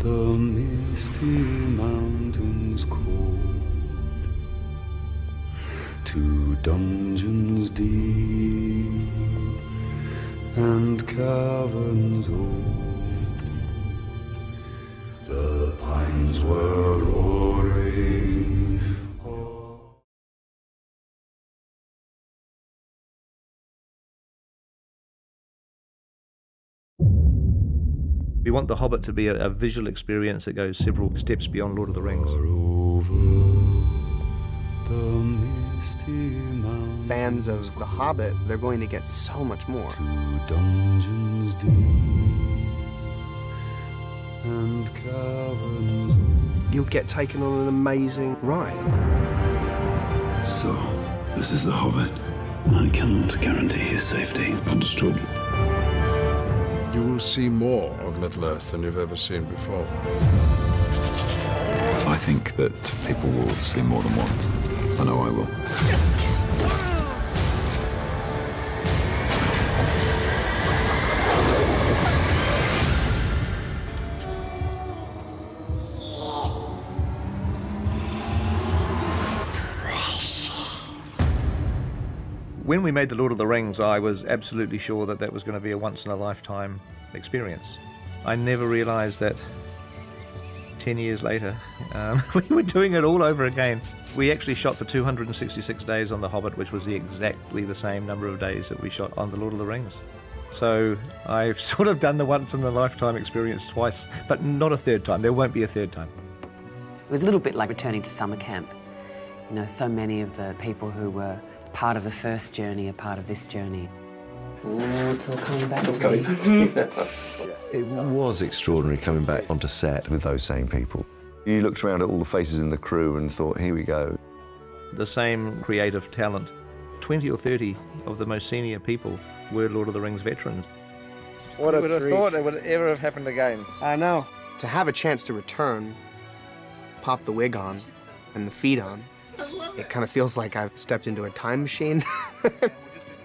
the misty mountains cold, to dungeons deep and caverns old. The pines were roaring. We want The Hobbit to be a visual experience that goes several steps beyond Lord of the Rings. Fans of The Hobbit, they're going to get so much more. To dungeons deep and caverns old. You'll get taken on an amazing ride. So, this is The Hobbit. I cannot guarantee his safety. Understood. You will see more of Middle-earth than you've ever seen before. I think that people will see more than once. I know I will. When we made The Lord of the Rings, I was absolutely sure that that was going to be a once-in-a-lifetime experience. I never realised that 10 years later, we were doing it all over again. We actually shot for 266 days on The Hobbit, which was exactly the same number of days that we shot on The Lord of the Rings. So I've sort of done the once-in-a-lifetime experience twice, but not a third time. There won't be a third time. It was a little bit like returning to summer camp. You know, so many of the people who were part of the first journey are part of this journey. It's all coming back to me. It was extraordinary coming back onto set with those same people. You looked around at all the faces in the crew and thought, here we go. The same creative talent. 20 or 30 of the most senior people were Lord of the Rings veterans. What a Who would have treat. thought it would ever have happened again? I know. To have a chance to return, pop the wig on and the feet on, it kind of feels like I've stepped into a time machine.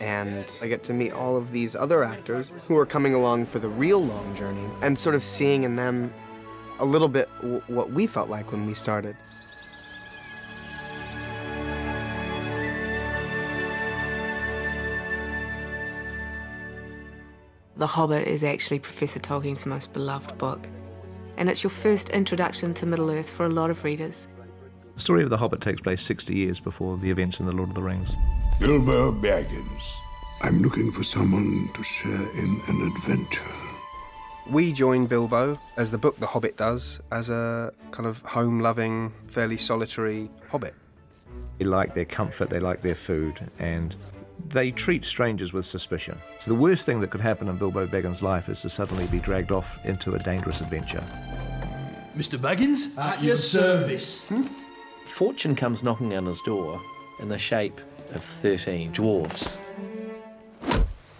And I get to meet all of these other actors who are coming along for the real long journey and sort of seeing in them a little bit what we felt like when we started. The Hobbit is actually Professor Tolkien's most beloved book, and it's your first introduction to Middle-earth for a lot of readers. The story of The Hobbit takes place 60 years before the events in The Lord of the Rings. Bilbo Baggins. I'm looking for someone to share in an adventure. We join Bilbo, as the book The Hobbit does, as a kind of home-loving, fairly solitary hobbit. They like their comfort, they like their food, and they treat strangers with suspicion. So the worst thing that could happen in Bilbo Baggins' life is to suddenly be dragged off into a dangerous adventure. Mr. Baggins, at your service. Fortune comes knocking on his door in the shape of 13 dwarves.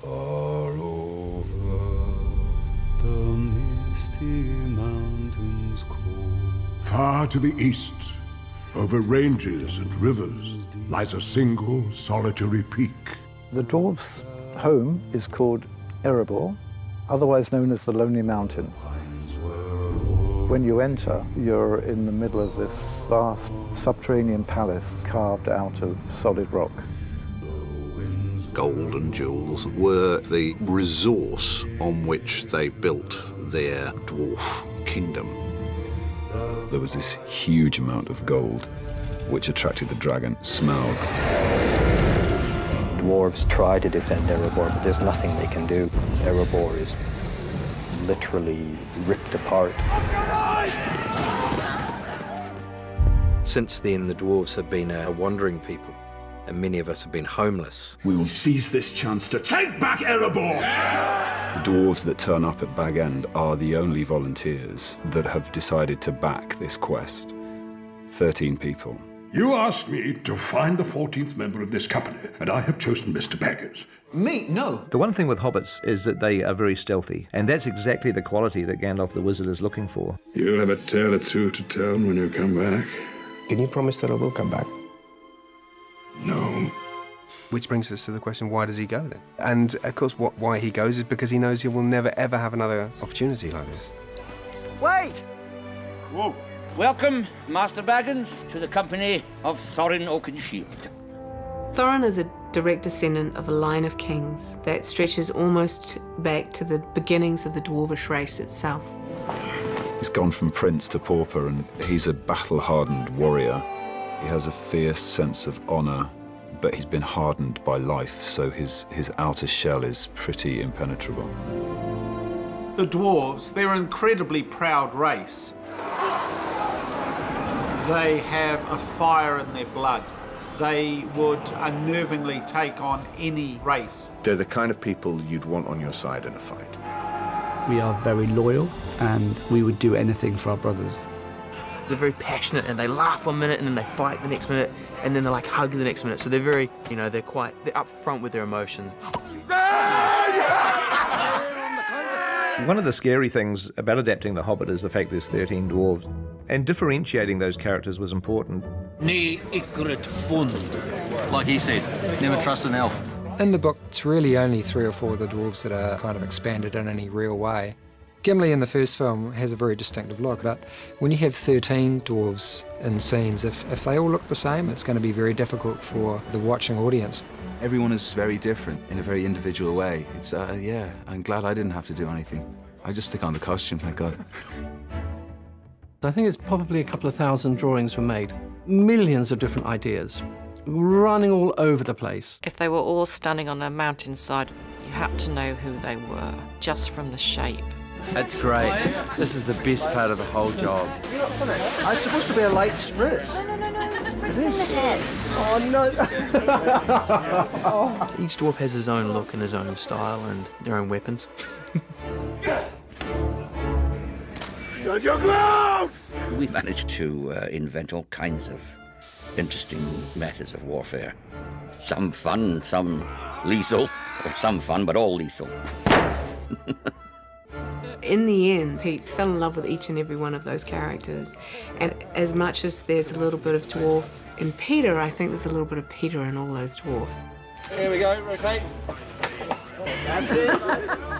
Far over the misty mountains cold. Far to the east, over ranges and rivers, lies a single solitary peak. The dwarves' home is called Erebor, otherwise known as the Lonely Mountain. When you enter, you're in the middle of this vast subterranean palace carved out of solid rock. Gold and jewels were the resource on which they built their dwarf kingdom. There was this huge amount of gold which attracted the dragon Smaug. Dwarves try to defend Erebor, but there's nothing they can do. Erebor is literally ripped apart. Since then, the dwarves have been a wandering people, and many of us have been homeless. We will seize this chance to take back Erebor! The dwarves that turn up at Bag End are the only volunteers that have decided to back this quest. 13 people. You asked me to find the 14th member of this company, and I have chosen Mr. Baggins. Me? No. The one thing with hobbits is that they are very stealthy, and that's exactly the quality that Gandalf the Wizard is looking for. You'll have a tale or two to tell when you come back. Can you promise that I will come back? No. Which brings us to the question, why does he go then? And of course, why he goes is because he knows he will never ever have another opportunity like this. Wait! Whoa. Welcome, Master Baggins, to the company of Thorin Oakenshield. Thorin is a direct descendant of a line of kings that stretches almost back to the beginnings of the dwarvish race itself. He's gone from prince to pauper, and he's a battle-hardened warrior. He has a fierce sense of honor, but he's been hardened by life, so his outer shell is pretty impenetrable. The dwarves, they're an incredibly proud race. They have a fire in their blood. They would unnervingly take on any race. They're the kind of people you'd want on your side in a fight. We are very loyal, and we would do anything for our brothers. They're very passionate, and they laugh 1 minute, and then they fight the next minute, and then they like hug the next minute. So they're very, you know, they're up front with their emotions. One of the scary things about adapting The Hobbit is the fact there's 13 dwarves, and differentiating those characters was important. Ne ikrit fund. Like he said, never trust an elf. In the book, it's really only 3 or 4 of the dwarves that are kind of expanded in any real way. Gimli in the first film has a very distinctive look, but when you have 13 dwarves in scenes, if they all look the same, it's going to be very difficult for the watching audience. Everyone is very different in a very individual way. It's, yeah, I'm glad I didn't have to do anything. I just stick on the costume, thank God. I think it's probably a couple of thousand drawings were made. Millions of different ideas, running all over the place. If they were all standing on a mountainside, you had to know who they were, just from the shape. That's great. This is the best part of the whole job. It's supposed to be a light spritz. It is. Oh, no. Each dwarf has his own look and his own style and their own weapons. Shut your mouth! We managed to invent all kinds of interesting methods of warfare. Some fun, some lethal, or some fun, but all lethal. In the end, Pete fell in love with each and every one of those characters. And as much as there's a little bit of dwarf in Peter, I think there's a little bit of Peter in all those dwarfs. Here we go, rotate.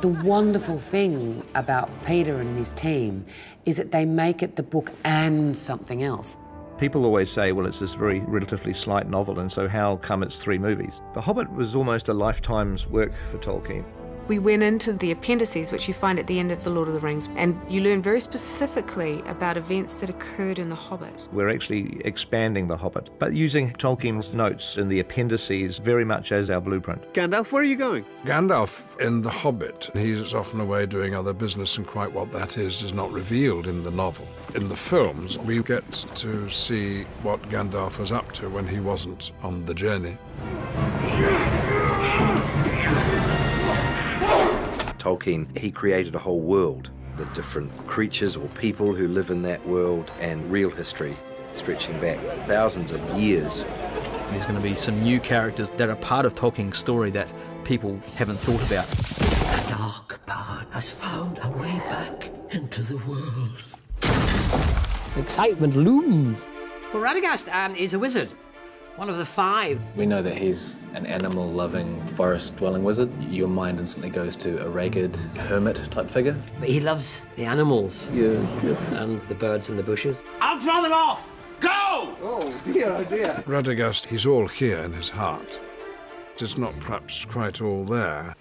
The wonderful thing about Peter and his team is that they make it the book and something else. People always say, well, it's this very relatively slight novel, and so how come it's 3 movies? The Hobbit was almost a lifetime's work for Tolkien. We went into the appendices, which you find at the end of The Lord of the Rings, and you learn very specifically about events that occurred in The Hobbit. We're actually expanding The Hobbit, but using Tolkien's notes in the appendices very much as our blueprint. Gandalf, where are you going? Gandalf in The Hobbit, he's often away doing other business, and quite what that is not revealed in the novel. In the films, we get to see what Gandalf was up to when he wasn't on the journey. Tolkien, he created a whole world, the different creatures or people who live in that world, and real history stretching back thousands of years. There's going to be some new characters that are part of Tolkien's story that people haven't thought about. The dark part has found a way back into the world. Excitement looms. Well, Radagast is a wizard. One of the 5. We know that he's an animal-loving, forest-dwelling wizard. Your mind instantly goes to a ragged hermit-type figure. But he loves the animals and the birds in the bushes. I'll draw them off! Go! Oh, dear, oh, dear. Radagast, he's all here in his heart. It's not perhaps quite all there.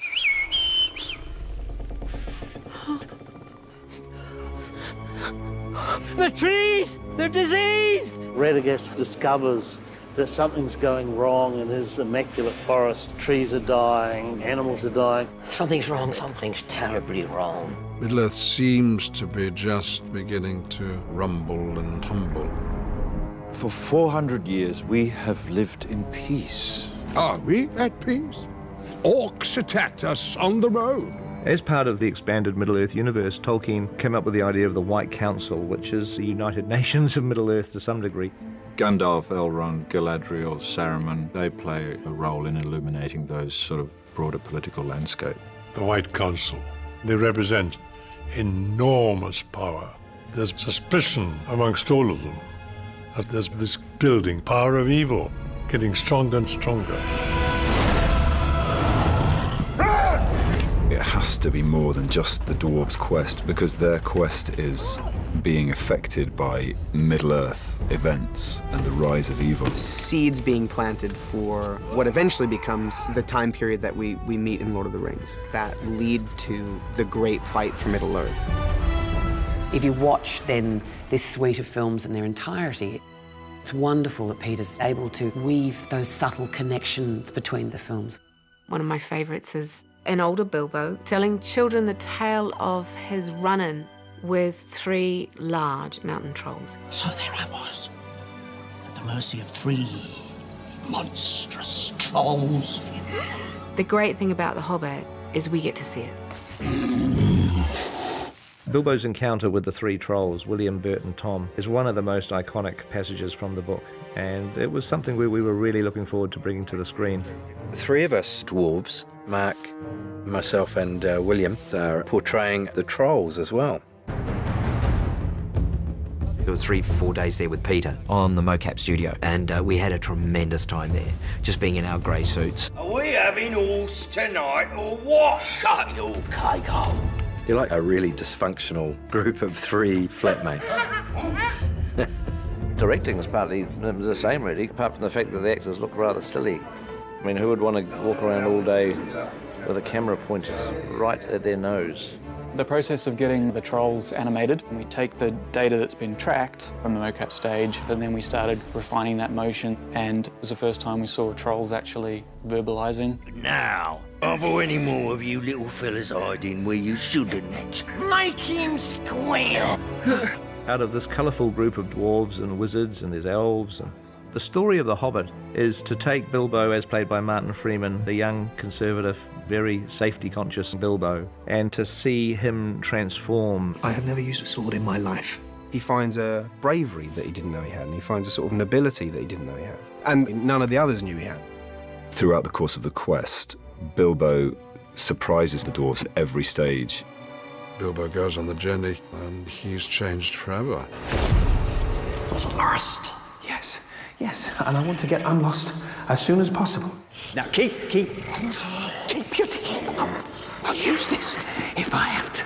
The trees! They're diseased! Radagast discovers that something's going wrong in his immaculate forest. Trees are dying, animals are dying. Something's wrong, something's terribly wrong. Middle-earth seems to be just beginning to rumble and tumble. For 400 years, we have lived in peace. Are we at peace? Orcs attacked us on the road. As part of the expanded Middle-earth universe, Tolkien came up with the idea of the White Council, which is the United Nations of Middle-earth to some degree. Gandalf, Elrond, Galadriel, Saruman, they play a role in illuminating those sort of broader political landscape. The White Council, they represent enormous power. There's suspicion amongst all of them that there's this building power of evil getting stronger and stronger. It has to be more than just the dwarves' quest, because their quest is being affected by Middle-earth events and the rise of evil. Seeds being planted for what eventually becomes the time period that we meet in Lord of the Rings, that lead to the great fight for Middle-earth. If you watch then this suite of films in their entirety, it's wonderful that Peter's able to weave those subtle connections between the films. One of my favourites is an older Bilbo telling children the tale of his run-in with 3 large mountain trolls. So there I was, at the mercy of 3 monstrous trolls. The great thing about The Hobbit is we get to see it. Bilbo's encounter with the 3 trolls, William, Bert and Tom, is one of the most iconic passages from the book, and it was something we were really looking forward to bringing to the screen. 3 of us dwarves, Mark, myself and William, are portraying the trolls as well. There were 3-4 days there with Peter on the mocap studio, and we had a tremendous time there, just being in our grey suits. Are we having horse tonight or what? Shut your cake hole. You're like a really dysfunctional group of 3 flatmates. Directing is partly the same, really, apart from the fact that the actors look rather silly. I mean, who would want to walk around all day with a camera pointed right at their nose? The process of getting the trolls animated, we take the data that's been tracked from the mocap stage, and then we started refining that motion, and it was the first time we saw trolls actually verbalising. Now, are there any more of you little fellas hiding where you shouldn't? Make him squeal! Out of this colourful group of dwarves and wizards and there's elves, and the story of The Hobbit is to take Bilbo, as played by Martin Freeman, the young, conservative, very safety-conscious Bilbo, and to see him transform. I have never used a sword in my life. He finds a bravery that he didn't know he had, and he finds a sort of nobility that he didn't know he had. And none of the others knew he had. Throughout the course of the quest, Bilbo surprises the dwarves at every stage. Bilbo goes on the journey, and he's changed forever. It's lost. Yes, yes, and I want to get unlost as soon as possible. Now keep your distance. I'll use this if I have to.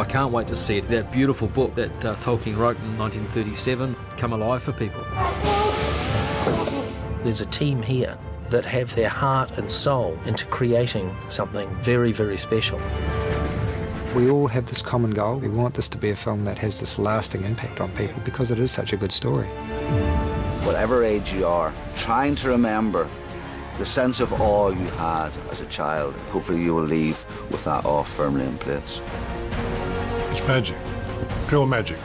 I can't wait to see that beautiful book that Tolkien wrote in 1937 come alive for people. There's a team here that have their heart and soul into creating something very, very special. We all have this common goal. We want this to be a film that has this lasting impact on people because it is such a good story. Whatever age you are, trying to remember the sense of awe you had as a child. Hopefully you will leave with that awe firmly in place. It's magic, pure magic,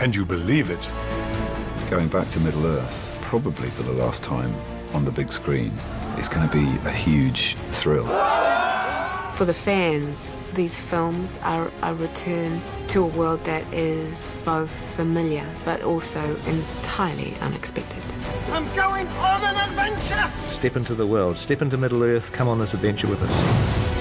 and you believe it. Going back to Middle-earth, probably for the last time on the big screen, is going to be a huge thrill. For the fans, these films are a return to a world that is both familiar but also entirely unexpected. I'm going on an adventure! Step into the world, step into Middle-earth, come on this adventure with us.